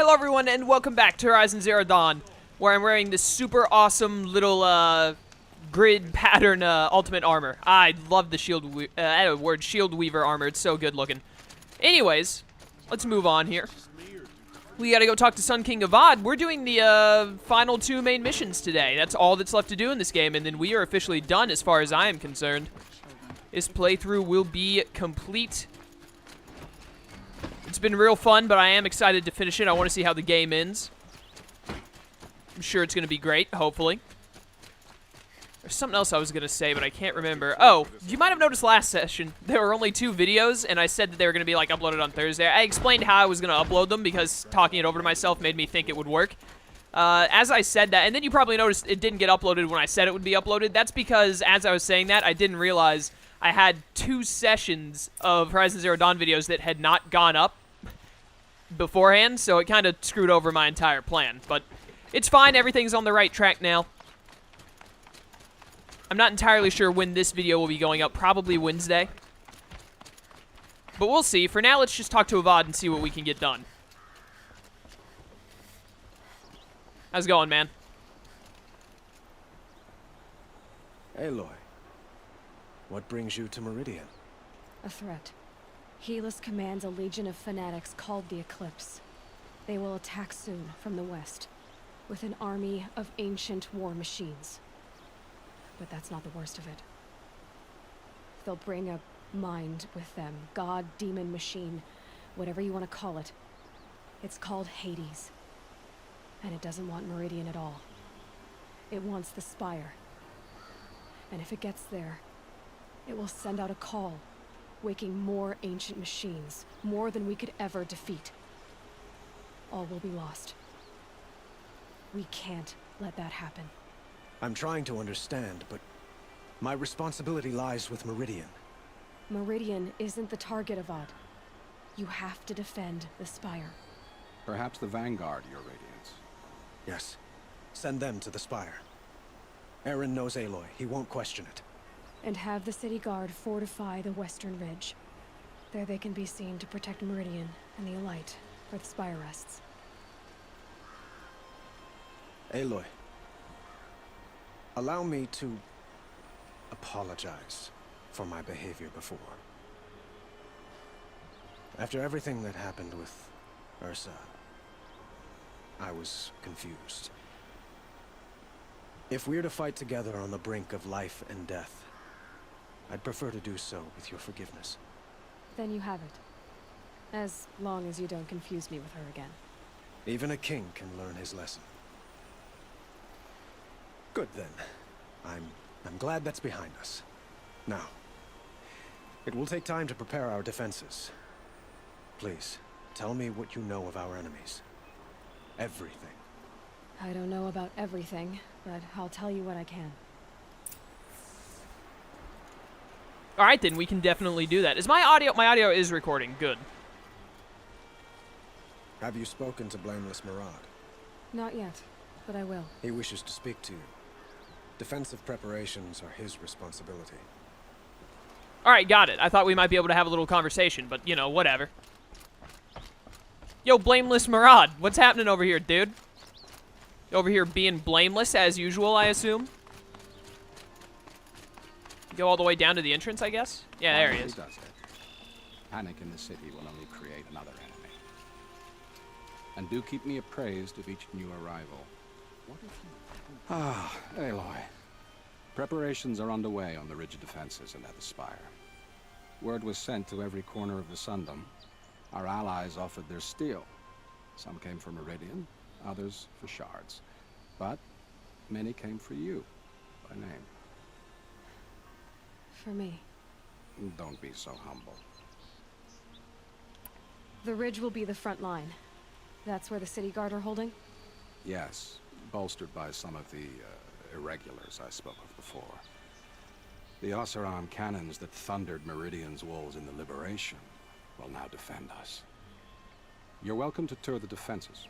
Hello everyone and welcome back to Horizon Zero Dawn, where I'm wearing this super awesome little grid pattern ultimate armor. I love the shield weaver armor. It's so good looking. Anyways, let's move on here. We gotta go talk to Sun King Avadh. We're doing the final 2 main missions today. That's all that's left to do in this game, and then we are officially done as far as I am concerned. This playthrough will be complete. It's been real fun, but I am excited to finish it. I want to see how the game ends. I'm sure it's going to be great, hopefully. There's something else I was going to say, but I can't remember. Oh, you might have noticed last session, there were only 2 videos, and I said that they were going to be, like, uploaded on Thursday. I explained how I was going to upload them because talking it over to myself made me think it would work. As I said that, and then you probably noticed it didn't get uploaded when I said it would be uploaded. That's because, as I was saying that, I didn't realize I had 2 sessions of Horizon Zero Dawn videos that had not gone up beforehand, so it kind of screwed over my entire plan. But it's fine, everything's on the right track now. I'm not entirely sure when this video will be going up, probably Wednesday. But we'll see. For now, let's just talk to Avadh and see what we can get done. How's it going, man? Aloy, what brings you to Meridian? A threat. Helis commands a legion of fanatics called the Eclipse. They will attack soon from the west, with an army of ancient war machines. But that's not the worst of it. They'll bring a mind with them, god, demon, machine, whatever you want to call it. It's called Hades. And it doesn't want Meridian at all. It wants the Spire. And if it gets there, it will send out a call, waking more ancient machines, more than we could ever defeat. All will be lost. We can't let that happen. I'm trying to understand, but my responsibility lies with Meridian. Meridian isn't the target, Avadh. You have to defend the Spire. Perhaps the Vanguard, Your Radiance. Yes. Send them to the Spire. Eren knows Aloy. He won't question it. And have the city guard fortify the western ridge. There they can be seen to protect Meridian and the Elite, where the Spire rests. Aloy, allow me to apologize for my behavior before. After everything that happened with Ursa, I was confused. If we're to fight together on the brink of life and death, I'd prefer to do so with your forgiveness. Then you have it. As long as you don't confuse me with her again. Even a king can learn his lesson. Good then. I'm glad that's behind us. Now, it will take time to prepare our defenses. Please, tell me what you know of our enemies. Everything. I don't know about everything, but I'll tell you what I can. Alright then, we can definitely do that. Is my audio is recording. Good. Have you spoken to Blameless Murad? Not yet, but I will. He wishes to speak to you. Defensive preparations are his responsibility. Alright, got it. I thought we might be able to have a little conversation, but, you know, whatever. Yo, Blameless Murad, what's happening over here, dude? Over here being blameless, as usual, I assume? Go all the way down to the entrance, I guess? Yeah, there he is. Does it. Panic in the city will only create another enemy. And do keep me appraised of each new arrival. What if you... Ah, Aloy. Preparations are underway on the ridge of defenses and at the Spire. Word was sent to every corner of the Sundom. Our allies offered their steel. Some came for Meridian, others for shards. But many came for you, by name. For me. Don't be so humble. The ridge will be the front line. That's where the city guard are holding? Yes, bolstered by some of the irregulars I spoke of before. The Oseram cannons that thundered Meridian's walls in the Liberation will now defend us. You're welcome to tour the defenses.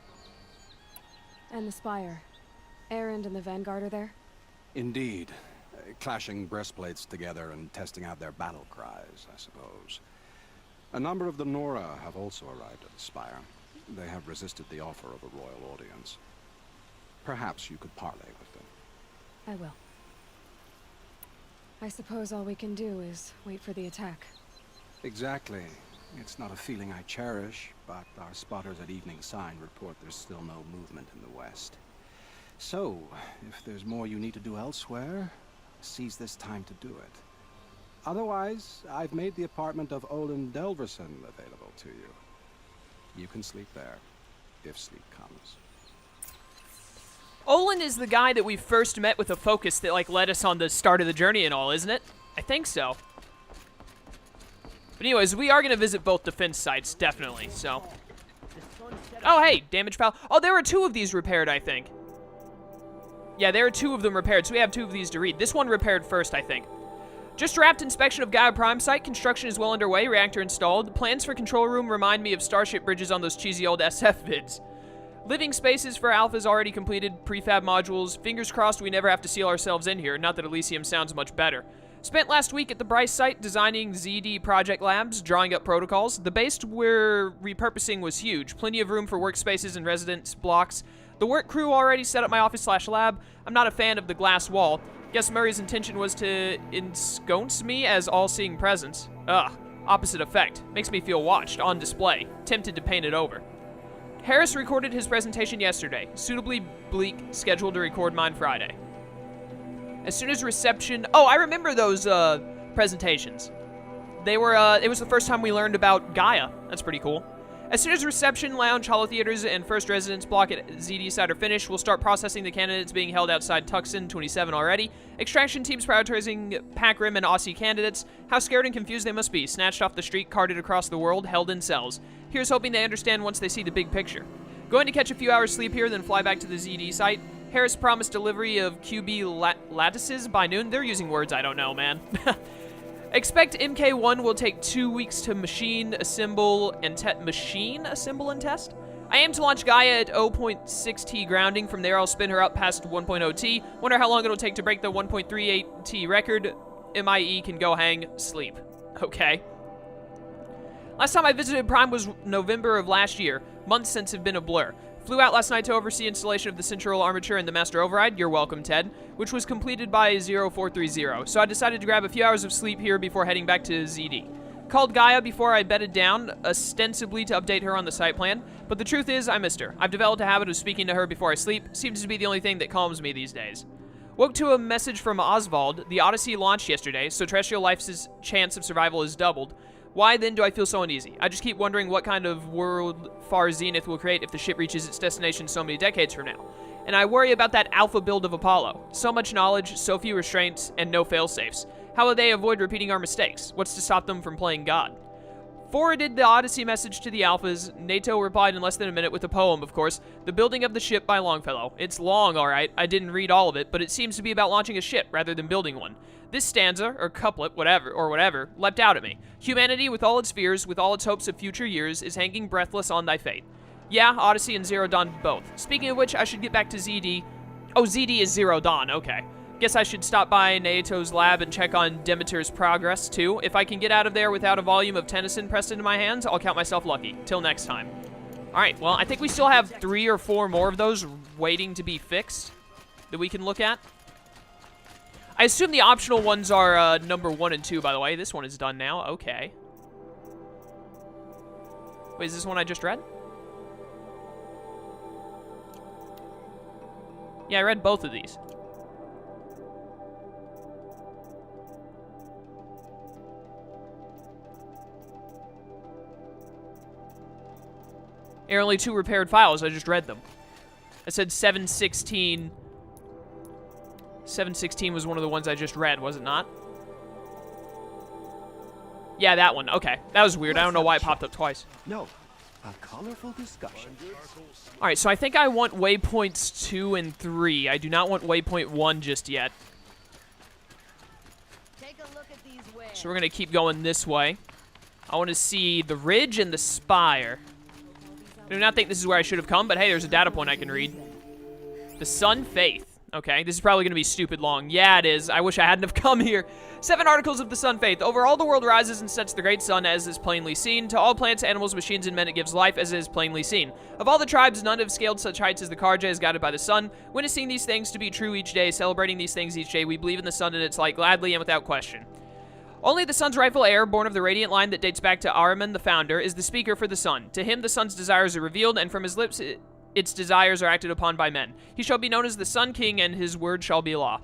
And the Spire. Erend and the Vanguard are there? Indeed. Clashing breastplates together and testing out their battle cries, I suppose. A number of the Nora have also arrived at the Spire. They have resisted the offer of a royal audience. Perhaps you could parley with them. I will. I suppose all we can do is wait for the attack. Exactly. It's not a feeling I cherish, but our spotters at Evening Sign report there's still no movement in the west. So, if there's more you need to do elsewhere, seize this time to do it. Otherwise, I've made the apartment of Olin Delverson available to you. You can sleep there, if sleep comes. Olin is the guy that we first met with a focus that, like, led us on the start of the journey and all, isn't it? I think so. But anyways, we are going to visit both defense sites, definitely, so. Oh, hey, damage file. Oh, there were 2 of these repaired, I think. Yeah, there are 2 of them repaired, so we have 2 of these to read. This one repaired first, I think. Just wrapped inspection of Gaia Prime site. Construction is well underway. Reactor installed. Plans for control room remind me of Starship bridges on those cheesy old SF vids. Living spaces for Alpha's already completed. Prefab modules. Fingers crossed we never have to seal ourselves in here. Not that Elysium sounds much better. Spent last week at the Bryce site designing ZD project labs, drawing up protocols. The base we're repurposing was huge. Plenty of room for workspaces and residence blocks. The work crew already set up my office/lab. I'm not a fan of the glass wall. Guess Murray's intention was to ensconce me as all-seeing presence. Ugh, opposite effect. Makes me feel watched, on display. Tempted to paint it over. Harris recorded his presentation yesterday. Suitably bleak, scheduled to record mine Friday. As soon as reception... Oh, I remember those presentations. They were, it was the first time we learned about Gaia. That's pretty cool. As soon as reception, lounge, holo theaters, and first residence block at ZD site are finished, we'll start processing the candidates being held outside Tucson 27 already. Extraction teams prioritizing Pac Rim and Aussie candidates. How scared and confused they must be. Snatched off the street, carted across the world, held in cells. Here's hoping they understand once they see the big picture. Going to catch a few hours sleep here, then fly back to the ZD site. Harris promised delivery of QB lattices by noon. They're using words I don't know, man. Expect MK1 will take 2 weeks to machine, assemble, and test. I aim to launch Gaia at 0.6T grounding. From there, I'll spin her up past 1.0T. Wonder how long it'll take to break the 1.38T record. MIE can go hang, sleep. Okay. Last time I visited Prime was November of last year. Months since have been a blur. Flew out last night to oversee installation of the central armature and the master override, you're welcome, Ted, which was completed by 0430, so I decided to grab a few hours of sleep here before heading back to ZD. Called Gaia before I bedded down, ostensibly to update her on the site plan, but the truth is I missed her. I've developed a habit of speaking to her before I sleep, seems to be the only thing that calms me these days. Woke to a message from Oswald. The Odyssey launched yesterday, so terrestrial life's chance of survival is doubled. Why then do I feel so uneasy? I just keep wondering what kind of world Far Zenith will create if the ship reaches its destination so many decades from now. And I worry about that alpha build of Apollo. So much knowledge, so few restraints, and no failsafes. How will they avoid repeating our mistakes? What's to stop them from playing God? Forwarded the Odyssey message to the Alphas. NATO replied in less than a minute with a poem, of course. The Building of the Ship by Longfellow. It's long, alright. I didn't read all of it, but it seems to be about launching a ship rather than building one. This stanza, or couplet, whatever, leapt out at me. Humanity, with all its fears, with all its hopes of future years, is hanging breathless on thy fate. Yeah, Odyssey and Zero Dawn both. Speaking of which, I should get back to ZD. Oh, ZD is Zero Dawn, okay. Guess I should stop by Naoto's lab and check on Demeter's progress, too. If I can get out of there without a volume of Tennyson pressed into my hands, I'll count myself lucky. Till next time. Alright, well, I think we still have 3 or 4 more of those waiting to be fixed that we can look at. I assume the optional ones are number 1 and 2, by the way. This one is done now. Okay. Wait, is this one I just read? Yeah, I read both of these. There are only 2 repaired files. I just read them. I said 716... 716 was one of the ones I just read, was it not? Yeah, that one. Okay. That was weird. I don't know why it popped up twice. No, a colorful discussion. Alright, so I think I want waypoints 2 and 3. I do not want waypoint 1 just yet. Take a look at these wares. So we're going to keep going this way. I want to see the ridge and the spire. I do not think this is where I should have come, but hey, there's a data point I can read. The Sun Faith. Okay, this is probably going to be stupid long. Yeah, it is. I wish I hadn't have come here. 7 articles of the sun faith. Over all the world rises and sets the great sun, as is plainly seen. To all plants, animals, machines, and men it gives life, as is plainly seen. Of all the tribes, none have scaled such heights as the Karja is guided by the sun. Witnessing these things to be true each day, celebrating these things each day, we believe in the sun and its light gladly and without question. Only the sun's rightful heir, born of the radiant line that dates back to Ahriman, the founder, is the speaker for the sun. To him, the sun's desires are revealed, and from his lips, its desires are acted upon by men. He shall be known as the Sun King, and his word shall be law.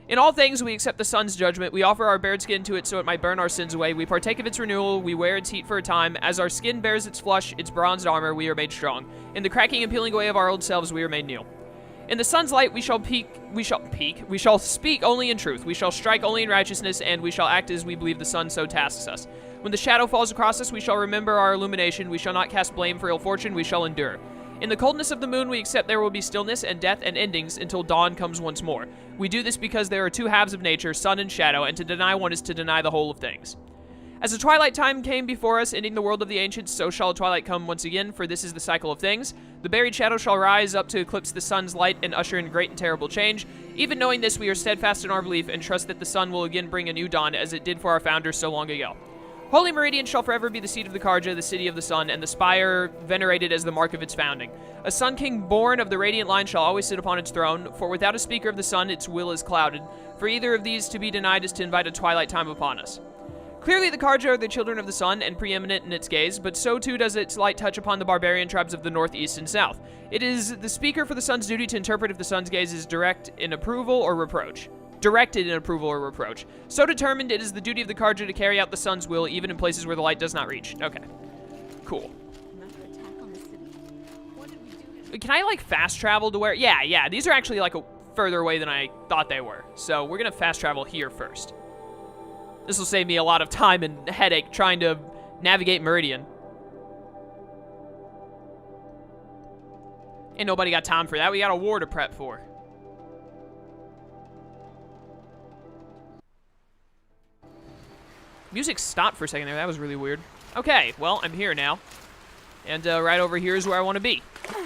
In all things, we accept the sun's judgment. We offer our bared skin to it so it might burn our sins away. We partake of its renewal. We wear its heat for a time. As our skin bears its flush, its bronzed armor, we are made strong. In the cracking and peeling away of our old selves, we are made new. In the sun's light, we shall speak only in truth. We shall strike only in righteousness, and we shall act as we believe the sun so tasks us. When the shadow falls across us, we shall remember our illumination. We shall not cast blame for ill fortune. We shall endure. In the coldness of the moon, we accept there will be stillness and death and endings until dawn comes once more. We do this because there are 2 halves of nature, sun and shadow, and to deny one is to deny the whole of things. As the twilight time came before us, ending the world of the ancients, so shall twilight come once again, for this is the cycle of things. The buried shadow shall rise up to eclipse the sun's light and usher in great and terrible change. Even knowing this, we are steadfast in our belief and trust that the sun will again bring a new dawn, as it did for our founders so long ago. Holy Meridian shall forever be the seat of the Karja, the city of the sun, and the Spire venerated as the mark of its founding. A Sun King born of the radiant line shall always sit upon its throne, for without a speaker of the sun, its will is clouded. For either of these to be denied is to invite a twilight time upon us. Clearly the Karja are the children of the sun and preeminent in its gaze, but so too does its light touch upon the barbarian tribes of the north, east, and south. It is the speaker for the sun's duty to interpret if the sun's gaze is directed in approval or reproach. So determined, it is the duty of the Karja to carry out the sun's will, even in places where the light does not reach. Okay. Cool. Can I, like, fast travel to where... Yeah, these are actually, like, further away than I thought they were. So we're gonna fast travel here first. This will save me a lot of time and headache trying to navigate Meridian. Ain't nobody got time for that. We got a war to prep for. Music stopped for a second there. That was really weird. Okay, well, I'm here now. And right over here is where I want to be.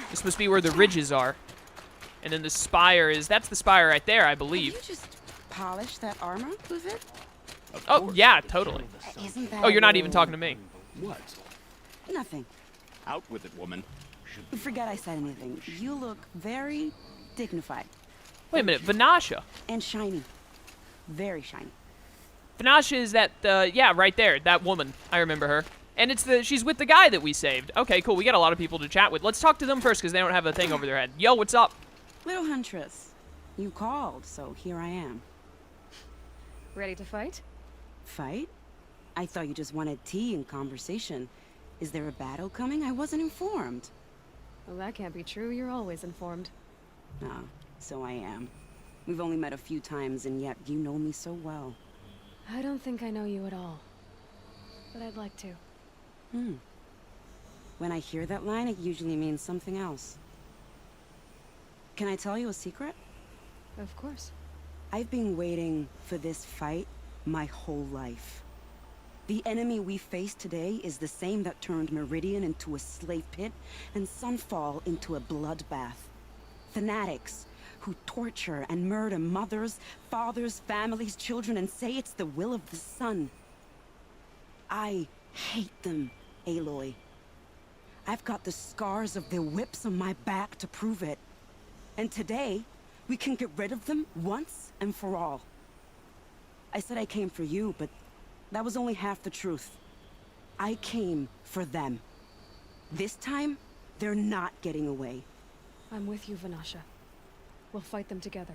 This must be where the ridges are. And then the spire is... That's the spire right there, I believe. Did you just polish that armor, Avadh? Oh, yeah, totally. Isn't that Oh, you're not even talking to me. What? Nothing. Out with it, woman. Forget I said anything. You look very dignified. Wait a minute, Vanasha. And shiny. Very shiny. Vanasha is that, yeah, right there, that woman. I remember her. And it's she's with the guy that we saved. Okay, cool, we got a lot of people to chat with. Let's talk to them first, because they don't have a thing over their head. Yo, what's up? Little Huntress, you called, so here I am. Ready to fight? Fight? I thought you just wanted tea and conversation. Is there a battle coming? I wasn't informed. Well, that can't be true. You're always informed. Ah, so I am. We've only met a few times, and yet you know me so well. I don't think I know you at all. But I'd like to. When I hear that line, it usually means something else. Can I tell you a secret? Of course. I've been waiting for this fight my whole life. The enemy we face today is the same that turned Meridian into a slave pit and Sunfall into a bloodbath. Fanatics who torture and murder mothers, fathers, families, children, and say it's the will of the sun. I hate them, Aloy. I've got the scars of their whips on my back to prove it. And today, we can get rid of them once and for all. I said I came for you, but that was only half the truth. I came for them. This time, they're not getting away. I'm with you, Vanasha. We'll fight them together.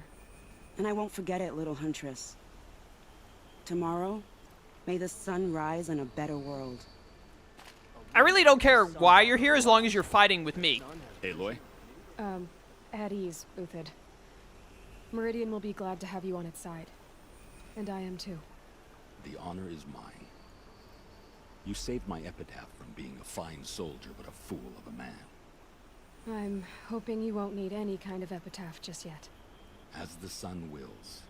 And I won't forget it, little Huntress. Tomorrow, may the sun rise in a better world. I really don't care why you're here as long as you're fighting with me. Aloy? At ease, Avadh. Meridian will be glad to have you on its side. And I am too. The honor is mine. You saved my epitaph from being a fine soldier, but a fool of a man. I'm hoping you won't need any kind of epitaph just yet. As the sun wills.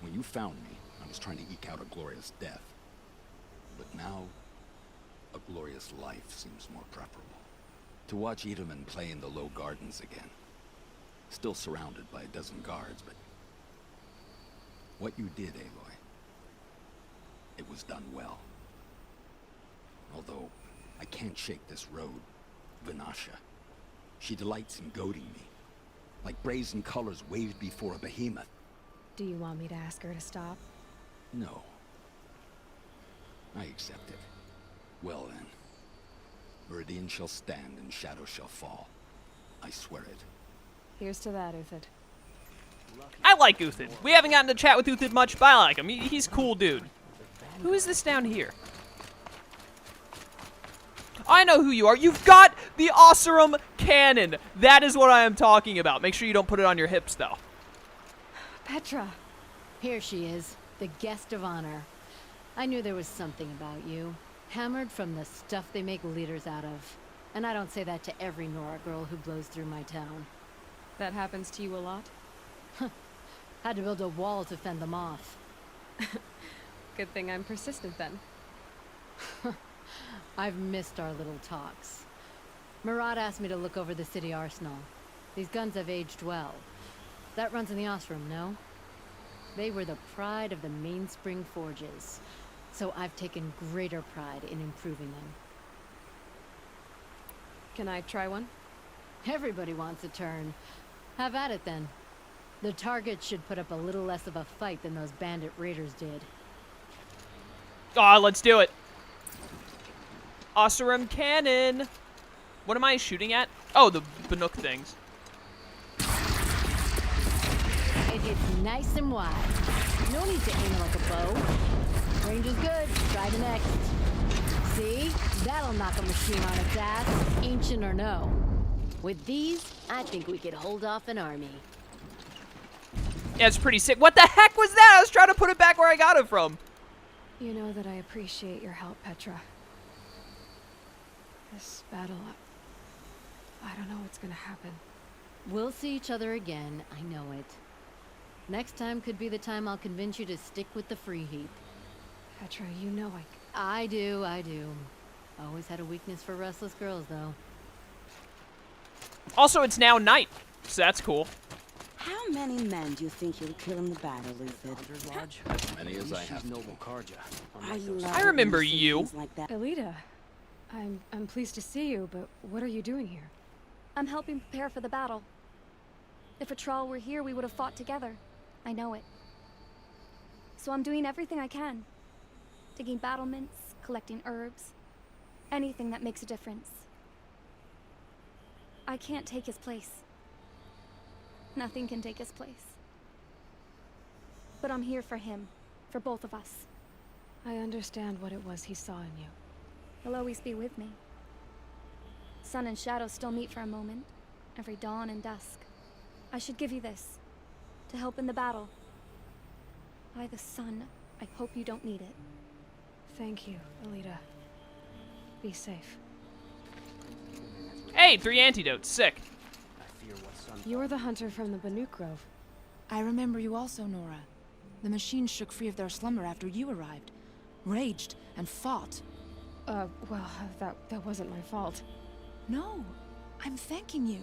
When you found me, I was trying to eke out a glorious death. But now, a glorious life seems more preferable. To watch Edelman play in the low gardens again. Still surrounded by a dozen guards, but... what you did, Aloy, it was done well. Although, I can't shake this road, Vinasha. She delights in goading me, like brazen colors waved before a behemoth. Do you want me to ask her to stop? No. I accept it. Well then. Meridian shall stand and shadow shall fall. I swear it. Here's to that, Avadh. I like Avadh. We haven't gotten to chat with Avadh much, but I like him. He's a cool dude. Who is this down here? I know who you are. You've got the Oseram cannon. That is what I am talking about. Make sure you don't put it on your hips, though. Petra! Here she is, the guest of honor. I knew there was something about you. Hammered from the stuff they make leaders out of. And I don't say that to every Nora girl who blows through my town. That happens to you a lot? Had to build a wall to fend them off. Good thing I'm persistent then. I've missed our little talks. Murad asked me to look over the city arsenal. These guns have aged well. That runs in the Osram, no? They were the pride of the Mainspring forges. So I've taken greater pride in improving them. Can I try one? Everybody wants a turn. Have at it then. The target should put up a little less of a fight than those bandit raiders did. Aw, let's do it. Oseram cannon. What am I shooting at? Oh, the Banuk things. It hits nice and wide. No need to aim it like a bow. Range is good. Try the next. See? That'll knock a machine on its ass, ancient or no. With these, I think we could hold off an army. Yeah, it's pretty sick. What the heck was that? I was trying to put it back where I got it from. You know that I appreciate your help, Petra. This battle, I don't know what's gonna happen. We'll see each other again, I know it. Next time could be the time I'll convince you to stick with the free heap. Petra, you know I do. Always had a weakness for restless girls, though. Also, it's now night, so that's cool. How many men do you think you'll kill in the battle, Avadh? As many as I have. Noble Karja. I love I remember when you say you. things like that. Alita, I'm pleased to see you, but what are you doing here? I'm helping prepare for the battle. If a Thrall were here, we would have fought together. I know it. So I'm doing everything I can. Digging battlements, collecting herbs. Anything that makes a difference. I can't take his place. Nothing can take his place. But I'm here for him. For both of us. I understand what it was he saw in you. He'll always be with me. Sun and shadow still meet for a moment. Every dawn and dusk. I should give you this. To help in the battle. By the sun, I hope you don't need it. Thank you, Alita. Be safe. Hey, 3 antidotes. Sick. You're the hunter from the Banuk Grove. I remember you also, Nora. The machines shook free of their slumber after you arrived. Raged and fought. Well, that wasn't my fault. No, I'm thanking you.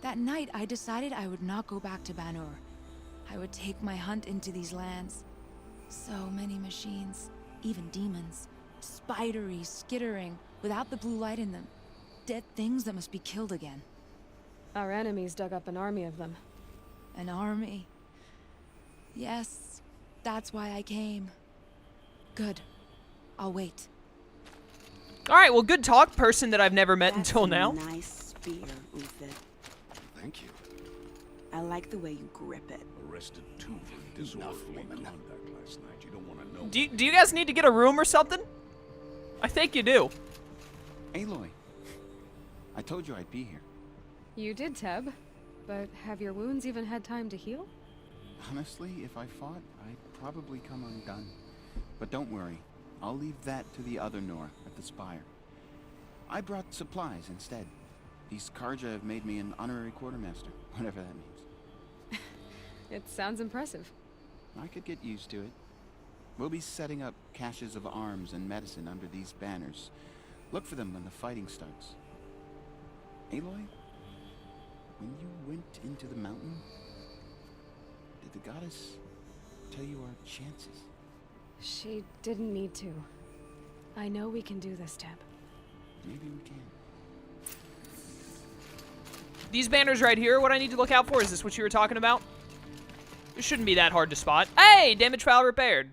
That night, I decided I would not go back to Banur. I would take my hunt into these lands. So many machines, even demons. Spidery, skittering, without the blue light in them. Dead things that must be killed again. Our enemies dug up an army of them. An army. Yes, that's why I came. Good. I'll wait. All right, well, good talk, person that I've never met That's until a now. Nice spear, Avadh. Thank you. I like the way you grip it. Arrested two for disorderly conduct last night. You don't want to know. Do you guys need to get a room or something? I think you do. Aloy, I told you I'd be here. You did, Teb. But have your wounds even had time to heal? Honestly, if I fought, I'd probably come undone. But don't worry, I'll leave that to the other Nora at the Spire. I brought supplies instead. These Karja have made me an honorary quartermaster, whatever that means. It sounds impressive. I could get used to it. We'll be setting up caches of arms and medicine under these banners. Look for them when the fighting starts. Aloy, when you went retreat into the mountain? Did the goddess tell you our chances? She didn't need to. I know we can do this, Teb. Maybe we can. These banners right here, what I need to look out for, is this what you were talking about? It shouldn't be that hard to spot. Hey, damage file repaired.